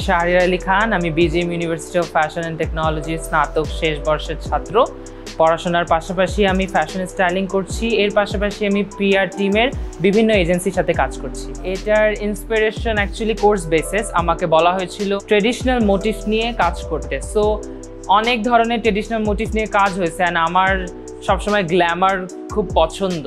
শাহরিয়ার আলী খান। আমি BGM university of fashion and technology স্নাতক শেষ বর্ষের ছাত্র। পড়াশোনার পাশাপাশি আমি ফ্যাশন স্টাইলিং করছি, এর পাশাপাশি আমি পিআর টিমের বিভিন্ন এজেন্সির সাথে কাজ করছি। এটার ইন্সপিরেশন অ্যাকচুয়ালি কোর্স বেসিস। আমাকে বলা হয়েছিল ট্রেডিশনাল মোটিভ নিয়ে কাজ করতে, সো অনেক ধরনের ট্রেডিশনাল মোটিভ নিয়ে কাজ হয়েছে অ্যান্ড আমার সবসময় গ্ল্যামার খুব পছন্দ।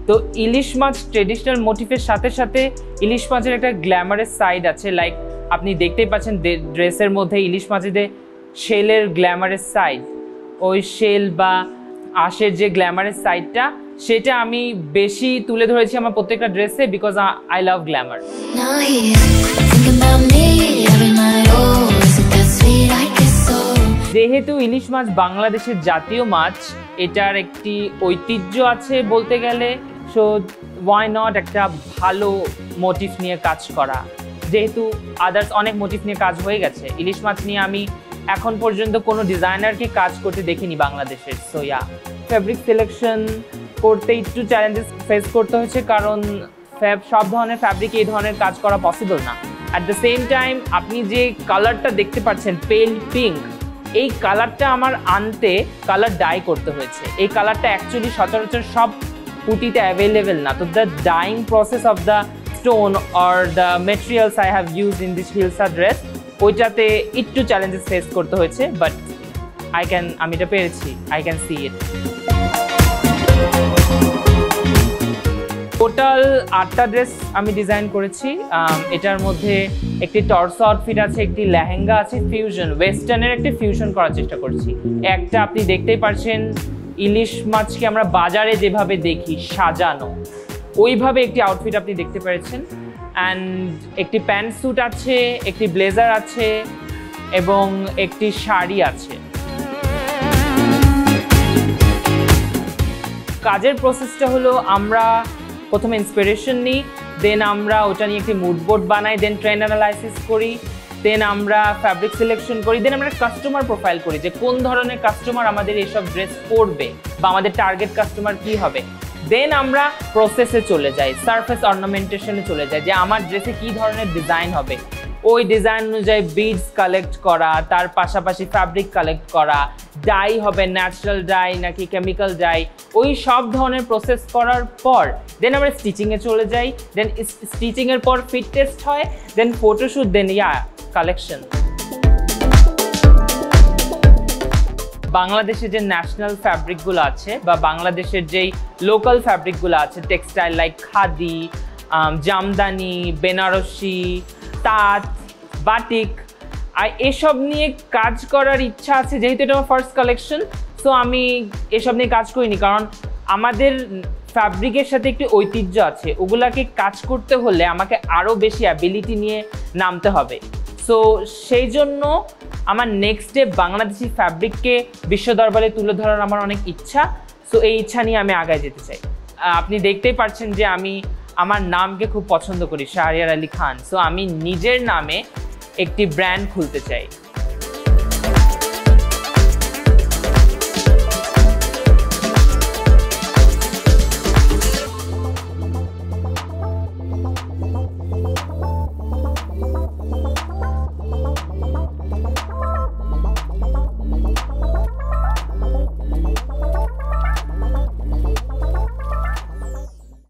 তো ইলিশ মাছ ট্রেডিশনাল মোটিভের সাথে সাথে ইলিশ মাছের একটা গ্ল্যামারের সাইড আছে, লাইক আপনি দেখতেই পাচ্ছেন ড্রেসের মধ্যে ইলিশ মাছের শেলের গ্ল্যামারের সাইড, ওই শেল বা আঁশের যে গ্ল্যামারের সাইডটা সেটা আমি বেশি তুলে ধরেছি আমার প্রত্যেকটা ড্রেসে, বিকজ আই লাভ গ্ল্যামার। যেহেতু ইলিশ মাছ বাংলাদেশের জাতীয় মাছ, এটার একটি ঐতিহ্য আছে বলতে গেলে, সো ওয়াই নট একটা ভালো মোটিভ নিয়ে কাজ করা। যেহেতু আদার্স অনেক মোটিভ নিয়ে কাজ হয়ে গেছে, ইলিশ মাছ নিয়ে আমি এখন পর্যন্ত কোনো ডিজাইনারকে কাজ করতে দেখিনি বাংলাদেশের। সো ফ্যাব্রিক সিলেকশন করতে একটু চ্যালেঞ্জেস ফেস করতে হয়েছে, কারণ সব ধরনের ফ্যাব্রিক এই ধরনের কাজ করা পসিবল না। অ্যাট দ্য সেম টাইম আপনি যে কালারটা দেখতে পাচ্ছেন পেল পিঙ্ক, এই কালারটা আমার আনতে কালার ডাই করতে হয়েছে। এই কালারটা অ্যাকচুয়ালি সচরাচর সব পুটিতে অ্যাভেলেবেল না। তো the dyeing process of the stone or the materials I have use in this hilsa dress, ওইটাতে একটু চ্যালেঞ্জেস ফেস করতে হয়েছে, বাট আমি এটা পেরেছি। I can see it. Total 8টা ড্রেস আমি ডিজাইন করেছি। এটার মধ্যে একটি টর্সো আউটফিট আছে, একটি লেহেঙ্গা আছে, ফিউশন ওয়েস্টার্নের একটি ফিউশন করার চেষ্টা করছি। একটা আপনি দেখতেই পাচ্ছেন ইলিশ মাছকে আমরা বাজারে যেভাবে দেখি সাজানো, ওইভাবে একটি আউটফিট আপনি দেখতে পেরেছেন। অ্যান্ড একটি প্যান্ট স্যুট আছে, একটি ব্লেজার আছে এবং একটি শাড়ি আছে। কাজের প্রসেসটা হলো আমরা প্রথমে ইন্সপিরেশন নিই, দেন আমরা ওটা নিয়ে একটি মুড বোর্ড বানাই, দেন ট্রেন্ড অ্যানালাইসিস করি, দেন আমরা ফ্যাব্রিক সিলেকশন করি, দেন আমরা কাস্টমার প্রোফাইল করি যে কোন ধরনের কাস্টমার আমাদের এইসব ড্রেস পরবে বা আমাদের টার্গেট কাস্টমার কী হবে। দেন আমরা প্রসেসে চলে যাই, সারফেস অর্নামেন্টেশনে চলে যাই যে আমার ড্রেসে কী ধরনের ডিজাইন হবে, ওই ডিজাইন অনুযায়ী বিডস কালেক্ট করা, তার পাশাপাশি ফ্যাব্রিক কালেক্ট করা, ডাই হবে ন্যাচারাল ডাই নাকি কেমিক্যাল ডাই, ওই সব ধরনের প্রসেস করার পর দেন আমরা স্টিচিংয়ে চলে যাই। দেন স্টিচিংয়ের পর ফিট টেস্ট হয়, দেন ফটোশ্যুট, দেন কালেকশন। বাংলাদেশে যে ন্যাশনাল ফ্যাব্রিকগুলো আছে বা বাংলাদেশের যেই লোকাল ফ্যাব্রিকগুলো আছে টেক্সটাইল, লাইক খাদি, জামদানি, বেনারসি, তাঁত, বাটিক, আর এসব নিয়ে কাজ করার ইচ্ছা আছে। যেহেতু এটা আমার ফার্স্ট কালেকশন, সো আমি এসব নিয়ে কাজ করিনি, কারণ আমাদের ফ্যাব্রিকের সাথে একটি ঐতিহ্য আছে, ওগুলাকে কাজ করতে হলে আমাকে আরও বেশি অ্যাবিলিটি নিয়ে নামতে হবে। সো সেই জন্য আমার নেক্সট ডে বাংলাদেশি ফ্যাব্রিককে বিশ্ব দরবারে তুলে ধরার আমার অনেক ইচ্ছা। সো এই ইচ্ছা নিয়ে আমি আগায় যেতে চাই। আপনি দেখতেই পাচ্ছেন যে আমি আমার নামকে খুব পছন্দ করি, শাহরিয়ার আলী খান। সো আমি নিজের নামে একটি ব্র্যান্ড খুলতে চাই।